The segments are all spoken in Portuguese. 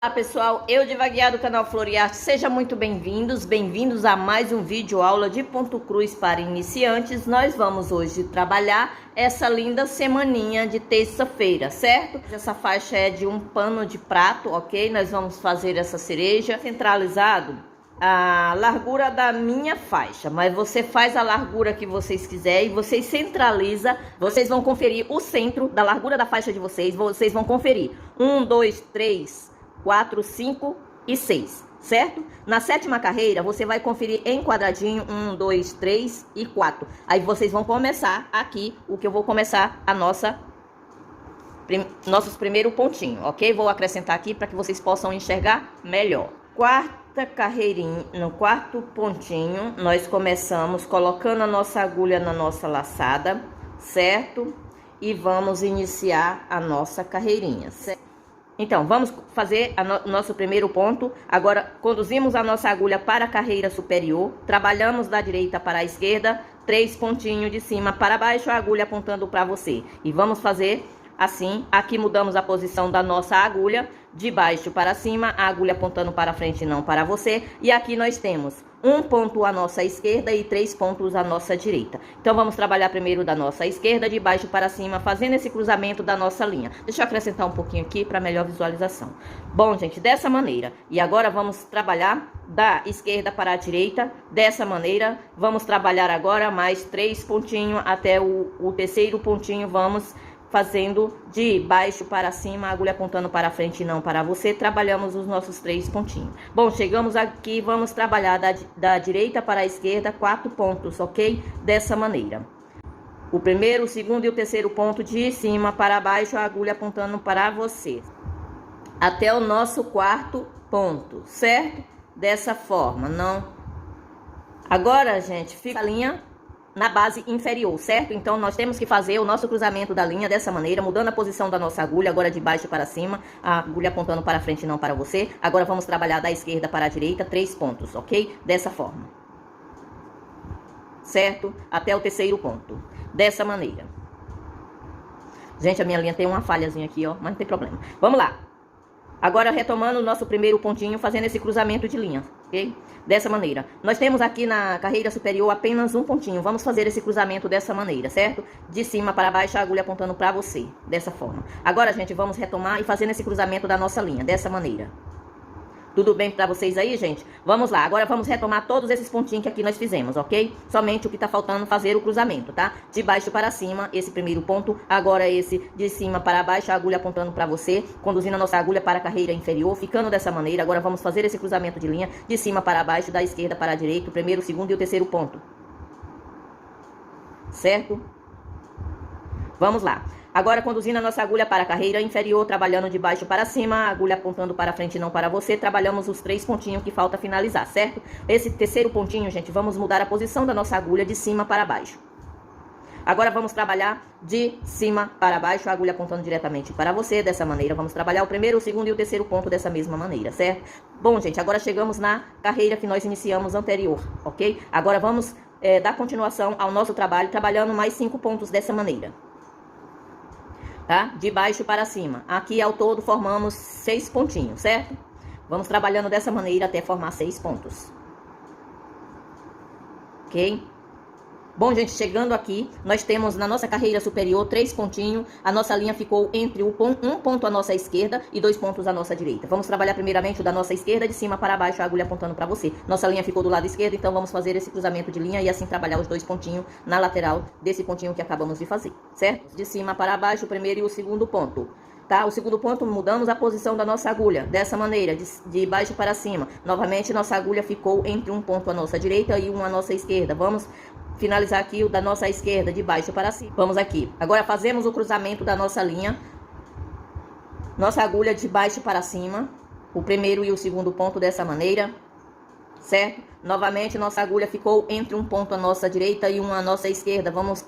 Olá pessoal, eu Divaguear do canal Floriarte, sejam muito bem-vindos a mais um vídeo aula de ponto cruz para iniciantes. Nós vamos hoje trabalhar essa linda semaninha de terça-feira, certo? Essa faixa é de um pano de prato, ok? Nós vamos fazer essa cereja centralizado a largura da minha faixa, mas você faz a largura que vocês quiserem e vocês centraliza, vocês vão conferir o centro da largura da faixa de vocês vão conferir 1, 2, 3, 4, 5 e 6, certo? Na sétima carreira, você vai conferir em quadradinho 1, 2, 3 e 4. Aí vocês vão começar aqui, o que eu vou começar a nossos primeiro pontinho, ok? Vou acrescentar aqui para que vocês possam enxergar melhor. Quarta carreirinha, no quarto pontinho, nós começamos colocando a nossa agulha na nossa laçada, certo? E vamos iniciar a nossa carreirinha, certo? Então, vamos fazer nosso primeiro ponto. Agora, conduzimos a nossa agulha para a carreira superior. Trabalhamos da direita para a esquerda. 3 pontinhos de cima para baixo, a agulha apontando para você. E vamos fazer assim. Aqui mudamos a posição da nossa agulha. De baixo para cima, a agulha apontando para frente e não para você. E aqui nós temos 1 ponto à nossa esquerda e 3 pontos à nossa direita. Então, vamos trabalhar primeiro da nossa esquerda, de baixo para cima, fazendo esse cruzamento da nossa linha. Deixa eu acrescentar um pouquinho aqui para melhor visualização. Bom, gente, dessa maneira. E agora vamos trabalhar da esquerda para a direita, dessa maneira. Vamos trabalhar agora mais 3 pontinhos até o terceiro pontinho. Vamos fazendo de baixo para cima, a agulha apontando para frente e não para você. Trabalhamos os nossos 3 pontinhos. Bom, chegamos aqui, vamos trabalhar da direita para a esquerda, 4 pontos, ok? Dessa maneira. O primeiro, o segundo e o terceiro ponto de cima para baixo, a agulha apontando para você. Até o nosso quarto ponto, certo? Dessa forma, não. Agora, gente, fica a linha na base inferior, certo? Então, nós temos que fazer o nosso cruzamento da linha dessa maneira, mudando a posição da nossa agulha, agora de baixo para cima, a agulha apontando para frente e não para você. Agora, vamos trabalhar da esquerda para a direita, 3 pontos, ok? Dessa forma. Certo? Até o terceiro ponto. Dessa maneira. Gente, a minha linha tem uma falhazinha aqui, ó, mas não tem problema. Vamos lá. Agora, retomando o nosso primeiro pontinho, fazendo esse cruzamento de linha, ok? Dessa maneira. Nós temos aqui na carreira superior apenas um pontinho. Vamos fazer esse cruzamento dessa maneira, certo? De cima para baixo, a agulha apontando para você, dessa forma. Agora, gente, vamos retomar e fazendo esse cruzamento da nossa linha, dessa maneira. Tudo bem para vocês aí, gente? Vamos lá, agora vamos retomar todos esses pontinhos que aqui nós fizemos, ok? Somente o que tá faltando fazer o cruzamento, tá? De baixo para cima, esse primeiro ponto. Agora esse de cima para baixo, a agulha apontando para você, conduzindo a nossa agulha para a carreira inferior, ficando dessa maneira. Agora vamos fazer esse cruzamento de linha de cima para baixo, da esquerda para a direita, o primeiro, o segundo e o terceiro ponto. Certo? Vamos lá. Agora, conduzindo a nossa agulha para a carreira inferior, trabalhando de baixo para cima, a agulha apontando para frente e não para você, trabalhamos os 3 pontinhos que falta finalizar, certo? Esse terceiro pontinho, gente, vamos mudar a posição da nossa agulha de cima para baixo. Agora, vamos trabalhar de cima para baixo, a agulha apontando diretamente para você, dessa maneira. Vamos trabalhar o primeiro, o segundo e o terceiro ponto dessa mesma maneira, certo? Bom, gente, agora chegamos na carreira que nós iniciamos anterior, ok? Agora, vamos dar continuação ao nosso trabalho, trabalhando mais 5 pontos dessa maneira. Tá? De baixo para cima. Aqui ao todo formamos 6 pontinhos, certo? Vamos trabalhando dessa maneira até formar 6 pontos. Ok? Bom, gente, chegando aqui, nós temos na nossa carreira superior 3 pontinhos. A nossa linha ficou entre um ponto à nossa esquerda e 2 pontos à nossa direita. Vamos trabalhar primeiramente o da nossa esquerda, de cima para baixo, a agulha apontando para você. Nossa linha ficou do lado esquerdo, então vamos fazer esse cruzamento de linha e assim trabalhar os 2 pontinhos na lateral desse pontinho que acabamos de fazer, certo? De cima para baixo, o primeiro e o segundo ponto. Tá? O segundo ponto, mudamos a posição da nossa agulha, dessa maneira, de baixo para cima. Novamente, nossa agulha ficou entre um ponto à nossa direita e um à nossa esquerda. Vamos finalizar aqui o da nossa esquerda, de baixo para cima. Vamos aqui. Agora, fazemos o cruzamento da nossa linha. Nossa agulha de baixo para cima. O primeiro e o segundo ponto dessa maneira. Certo? Novamente, nossa agulha ficou entre um ponto à nossa direita e um à nossa esquerda. Vamos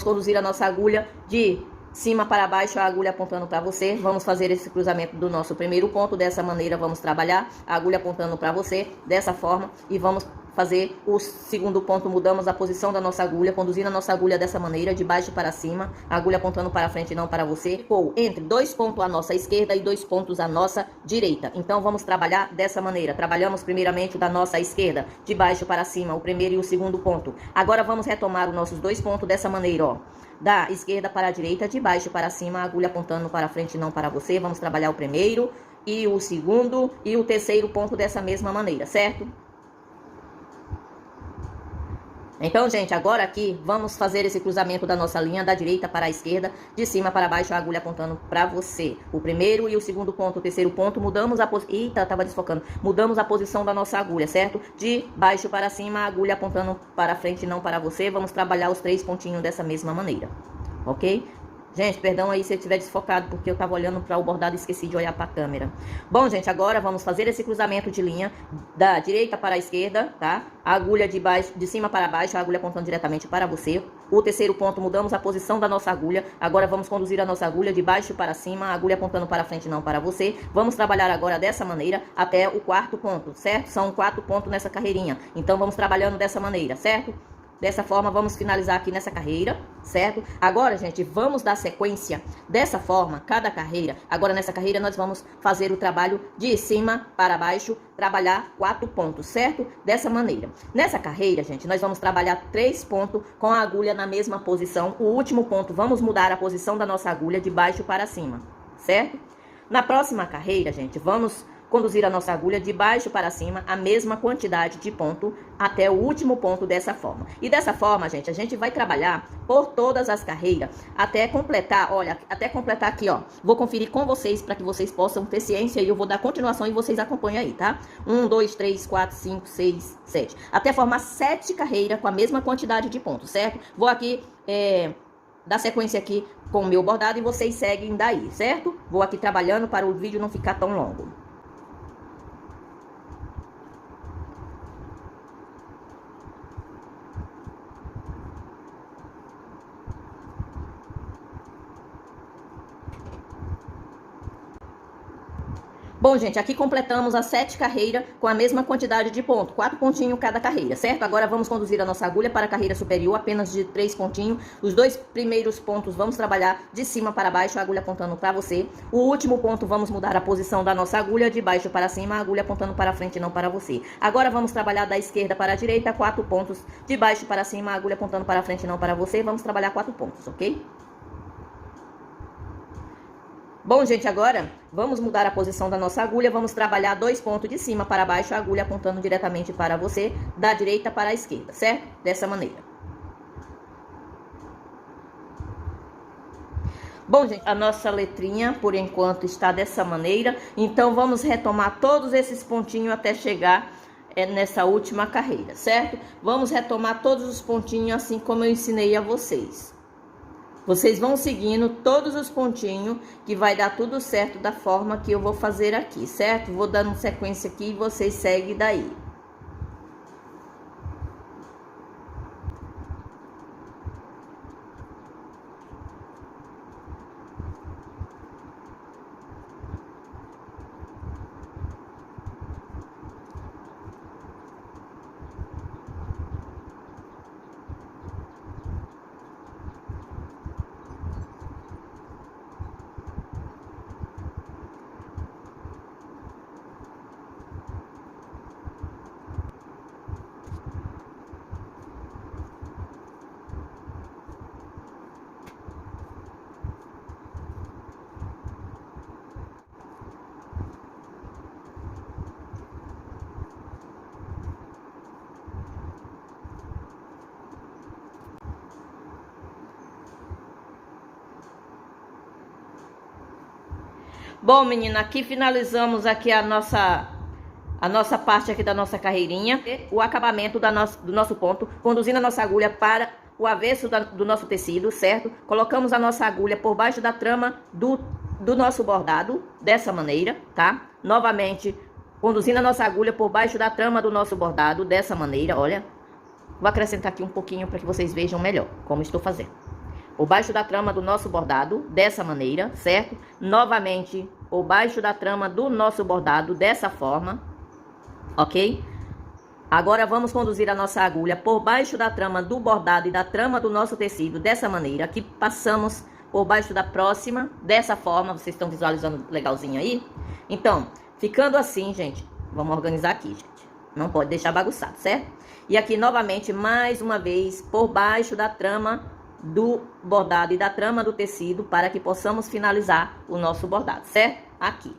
conduzir a nossa agulha de cima para baixo, a agulha apontando para você. Vamos fazer esse cruzamento do nosso primeiro ponto. Dessa maneira, vamos trabalhar. A agulha apontando para você, dessa forma. E vamos fazer o segundo ponto, mudamos a posição da nossa agulha, conduzindo a nossa agulha dessa maneira, de baixo para cima, a agulha apontando para frente e não para você. Ficou entre 2 pontos à nossa esquerda e 2 pontos à nossa direita. Então vamos trabalhar dessa maneira. Trabalhamos primeiramente o da nossa esquerda, de baixo para cima, o primeiro e o segundo ponto. Agora vamos retomar os nossos 2 pontos dessa maneira, ó. Da esquerda para a direita, de baixo para cima, a agulha apontando para frente e não para você. Vamos trabalhar o primeiro e o segundo e o terceiro ponto dessa mesma maneira, certo? Então, gente, agora aqui vamos fazer esse cruzamento da nossa linha da direita para a esquerda, de cima para baixo, a agulha apontando para você. O primeiro e o segundo ponto, o terceiro ponto, mudamos a posição. Eita, tava desfocando. Mudamos a posição da nossa agulha, certo? De baixo para cima, a agulha apontando para frente e não para você. Vamos trabalhar os 3 pontinhos dessa mesma maneira, ok? Gente, perdão aí se eu estiver desfocado, porque eu estava olhando para o bordado e esqueci de olhar para a câmera. Bom, gente, agora vamos fazer esse cruzamento de linha da direita para a esquerda, tá? A agulha de cima para baixo, a agulha apontando diretamente para você. O terceiro ponto, mudamos a posição da nossa agulha. Agora vamos conduzir a nossa agulha de baixo para cima, a agulha apontando para frente, não para você. Vamos trabalhar agora dessa maneira até o 4º ponto, certo? São 4 pontos nessa carreirinha. Então vamos trabalhando dessa maneira, certo? Dessa forma, vamos finalizar aqui nessa carreira, certo? Agora, gente, vamos dar sequência dessa forma, cada carreira. Agora, nessa carreira, nós vamos fazer o trabalho de cima para baixo, trabalhar 4 pontos, certo? Dessa maneira. Nessa carreira, gente, nós vamos trabalhar 3 pontos com a agulha na mesma posição. O último ponto, vamos mudar a posição da nossa agulha de baixo para cima, certo? Na próxima carreira, gente, vamos conduzir a nossa agulha de baixo para cima, a mesma quantidade de ponto até o último ponto dessa forma. E dessa forma, gente, a gente vai trabalhar por todas as carreiras até completar, olha, até completar aqui, ó. Vou conferir com vocês para que vocês possam ter ciência e eu vou dar continuação e vocês acompanham aí, tá? 1, 2, 3, 4, 5, 6, 7. Até formar 7 carreiras com a mesma quantidade de pontos, certo? Vou aqui, dar sequência aqui com o meu bordado e vocês seguem daí, certo? Vou aqui trabalhando para o vídeo não ficar tão longo. Bom, gente, aqui completamos as 7 carreiras com a mesma quantidade de pontos, 4 pontinhos cada carreira, certo? Agora vamos conduzir a nossa agulha para a carreira superior, apenas de 3 pontinhos. Os 2 primeiros pontos vamos trabalhar de cima para baixo, a agulha apontando para você. O último ponto vamos mudar a posição da nossa agulha, de baixo para cima, a agulha apontando para frente e não para você. Agora vamos trabalhar da esquerda para a direita, 4 pontos, de baixo para cima, a agulha apontando para frente e não para você. Vamos trabalhar 4 pontos, ok? Bom, gente, agora vamos mudar a posição da nossa agulha, vamos trabalhar 2 pontos de cima para baixo, a agulha apontando diretamente para você, da direita para a esquerda, certo? Dessa maneira. Bom, gente, a nossa letrinha, por enquanto, está dessa maneira, então vamos retomar todos esses pontinhos até chegar nessa última carreira, certo? Vamos retomar todos os pontinhos assim como eu ensinei a vocês. Vocês vão seguindo todos os pontinhos, que vai dar tudo certo da forma que eu vou fazer aqui, certo? Vou dando sequência aqui e vocês seguem daí. Bom, menina, aqui finalizamos aqui a nossa parte aqui da nossa carreirinha, o acabamento do nosso ponto, conduzindo a nossa agulha para o avesso do nosso tecido, certo? Colocamos a nossa agulha por baixo da trama do nosso bordado, dessa maneira, tá? Novamente, conduzindo a nossa agulha por baixo da trama do nosso bordado, dessa maneira, olha. Vou acrescentar aqui um pouquinho para que vocês vejam melhor como estou fazendo. Por baixo da trama do nosso bordado, dessa maneira, certo? Novamente, por baixo da trama do nosso bordado, dessa forma, ok? Agora vamos conduzir a nossa agulha por baixo da trama do bordado e da trama do nosso tecido, dessa maneira. Aqui passamos por baixo da próxima, dessa forma, vocês estão visualizando legalzinho aí? Então, ficando assim, gente, vamos organizar aqui, gente. Não pode deixar bagunçado, certo? E aqui, novamente, mais uma vez, por baixo da trama do bordado e da trama do tecido, para que possamos finalizar o nosso bordado, certo? Aqui.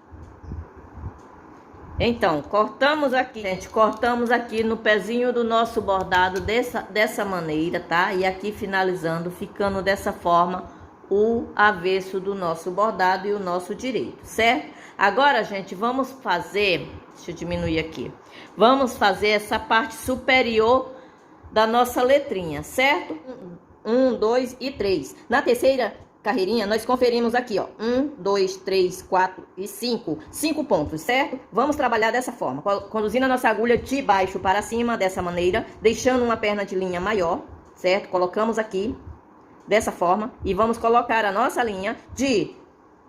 Então, cortamos aqui, gente, cortamos aqui no pezinho do nosso bordado dessa maneira, tá? E aqui finalizando, ficando dessa forma, o avesso do nosso bordado e o nosso direito, certo? Agora, gente, vamos fazer, deixa eu diminuir aqui, vamos fazer essa parte superior da nossa letrinha, certo? 1, 2 e 3. Na terceira carreirinha, nós conferimos aqui, ó, 1, 2, 3, 4 e 5. 5 pontos, certo? Vamos trabalhar dessa forma, conduzindo a nossa agulha de baixo para cima, dessa maneira, deixando uma perna de linha maior, certo? Colocamos aqui, dessa forma, e vamos colocar a nossa linha de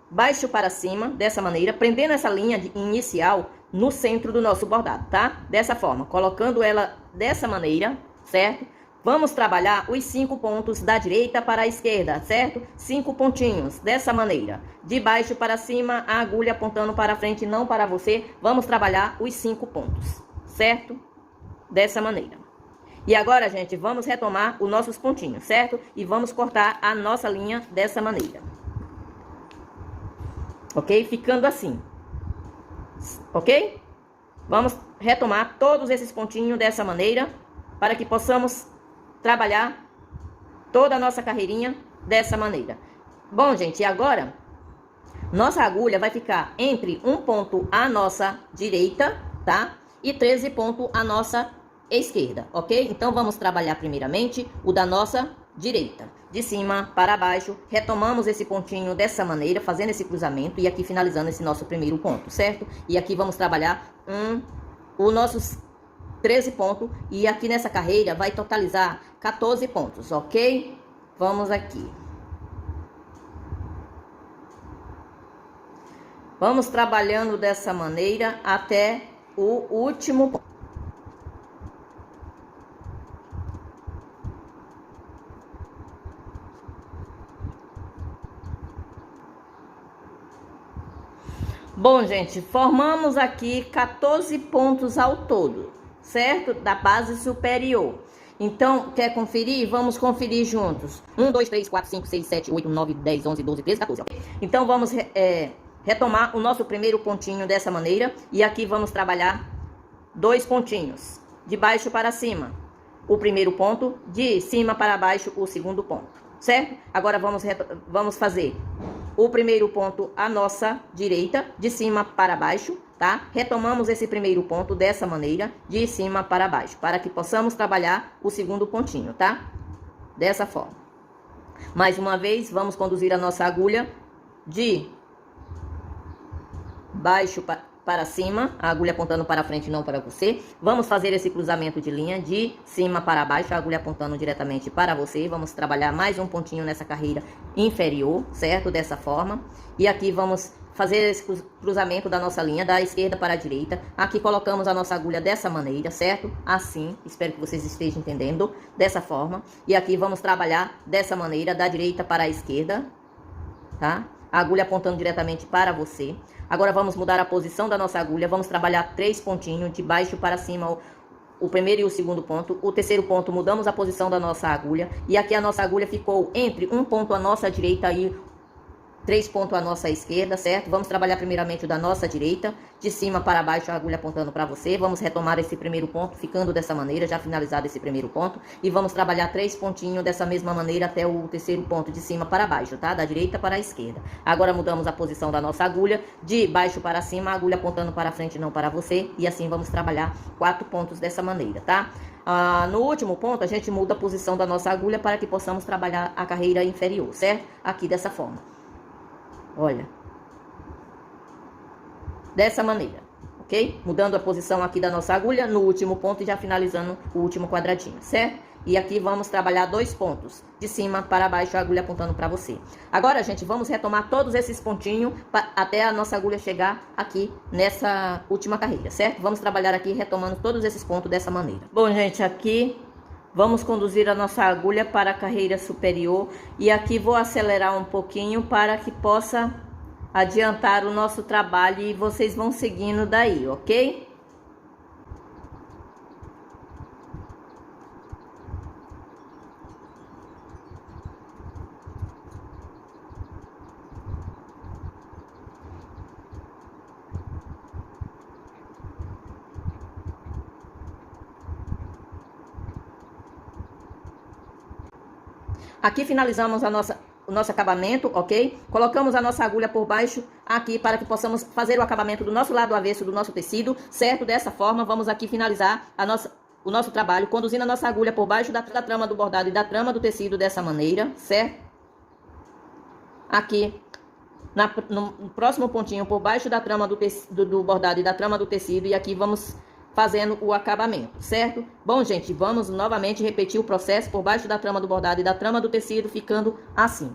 baixo para cima, dessa maneira, prendendo essa linha inicial no centro do nosso bordado, tá? Dessa forma, colocando ela dessa maneira, certo? Vamos trabalhar os 5 pontos da direita para a esquerda, certo? 5 pontinhos, dessa maneira. De baixo para cima, a agulha apontando para frente, não para você. Vamos trabalhar os 5 pontos, certo? Dessa maneira. E agora, gente, vamos retomar os nossos pontinhos, certo? E vamos cortar a nossa linha dessa maneira. Ok? Ficando assim. Ok? Vamos retomar todos esses pontinhos dessa maneira, para que possamos trabalhar toda a nossa carreirinha dessa maneira. Bom, gente, e agora nossa agulha vai ficar entre um ponto à nossa direita, tá? E 13 pontos à nossa esquerda, ok? Então vamos trabalhar primeiramente o da nossa direita, de cima para baixo. Retomamos esse pontinho dessa maneira, fazendo esse cruzamento e aqui finalizando esse nosso primeiro ponto, certo? E aqui vamos trabalhar os nossos 13 pontos, e aqui nessa carreira vai totalizar 14 pontos, ok? Vamos aqui. Vamos trabalhando dessa maneira até o último ponto. Bom, gente, formamos aqui 14 pontos ao todo, certo? Da base superior. Então, quer conferir? Vamos conferir juntos. 1, 2, 3, 4, 5, 6, 7, 8, 9, 10, 11, 12, 13, 14. Okay? Então, vamos retomar o nosso primeiro pontinho dessa maneira. E aqui vamos trabalhar 2 pontinhos. De baixo para cima, o primeiro ponto. De cima para baixo, o segundo ponto. Certo? Agora, vamos fazer o primeiro ponto à nossa direita, de cima para baixo, tá? Retomamos esse primeiro ponto dessa maneira, de cima para baixo, para que possamos trabalhar o segundo pontinho, tá? Dessa forma. Mais uma vez, vamos conduzir a nossa agulha de baixo para cima, a agulha apontando para frente, não para você. Vamos fazer esse cruzamento de linha de cima para baixo, a agulha apontando diretamente para você. Vamos trabalhar mais um pontinho nessa carreira inferior, certo? Dessa forma. E aqui vamos fazer esse cruzamento da nossa linha da esquerda para a direita. Aqui colocamos a nossa agulha dessa maneira, certo? Assim, espero que vocês estejam entendendo, dessa forma. E aqui vamos trabalhar dessa maneira, da direita para a esquerda, tá? A agulha apontando diretamente para você. Agora vamos mudar a posição da nossa agulha. Vamos trabalhar 3 pontinhos de baixo para cima, o primeiro e o segundo ponto. O terceiro ponto, mudamos a posição da nossa agulha. E aqui a nossa agulha ficou entre um ponto à nossa direita e 3 pontos à nossa esquerda, certo? Vamos trabalhar primeiramente o da nossa direita, de cima para baixo, a agulha apontando para você. Vamos retomar esse primeiro ponto, ficando dessa maneira, já finalizado esse primeiro ponto. E vamos trabalhar 3 pontinhos dessa mesma maneira até o terceiro ponto, de cima para baixo, tá? Da direita para a esquerda. Agora mudamos a posição da nossa agulha, de baixo para cima, a agulha apontando para frente, não para você. E assim vamos trabalhar 4 pontos dessa maneira, tá? No último ponto, a gente muda a posição da nossa agulha para que possamos trabalhar a carreira inferior, certo? Aqui dessa forma. Olha, dessa maneira, ok? Mudando a posição aqui da nossa agulha no último ponto e já finalizando o último quadradinho, certo? E aqui vamos trabalhar 2 pontos, de cima para baixo, a agulha apontando para você. Agora, gente, vamos retomar todos esses pontinhos até a nossa agulha chegar aqui nessa última carreira, certo? Vamos trabalhar aqui retomando todos esses pontos dessa maneira. Bom, gente, aqui vamos conduzir a nossa agulha para a carreira superior. E aqui vou acelerar um pouquinho para que possa adiantar o nosso trabalho e vocês vão seguindo daí, ok? Aqui finalizamos o nosso acabamento, ok? Colocamos a nossa agulha por baixo aqui para que possamos fazer o acabamento do nosso lado avesso do nosso tecido, certo? Dessa forma, vamos aqui finalizar o nosso trabalho, conduzindo a nossa agulha por baixo da trama do bordado e da trama do tecido dessa maneira, certo? Aqui, no próximo pontinho, por baixo da trama do bordado e da trama do tecido, e aqui vamos fazendo o acabamento, certo? Bom, gente, vamos novamente repetir o processo por baixo da trama do bordado e da trama do tecido, ficando assim.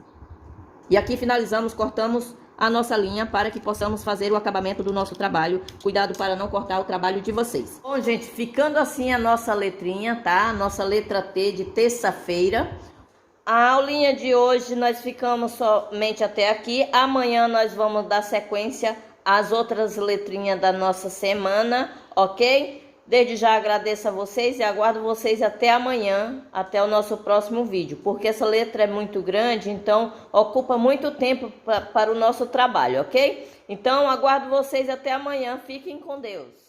E aqui finalizamos, cortamos a nossa linha para que possamos fazer o acabamento do nosso trabalho. Cuidado para não cortar o trabalho de vocês. Bom, gente, ficando assim a nossa letrinha, tá? A nossa letra T de terça-feira. A aulinha de hoje nós ficamos somente até aqui. Amanhã nós vamos dar sequência às outras letrinhas da nossa semana, ok? Desde já agradeço a vocês e aguardo vocês até amanhã, até o nosso próximo vídeo, porque essa letra é muito grande, então ocupa muito tempo para o nosso trabalho, ok? Então aguardo vocês até amanhã, fiquem com Deus.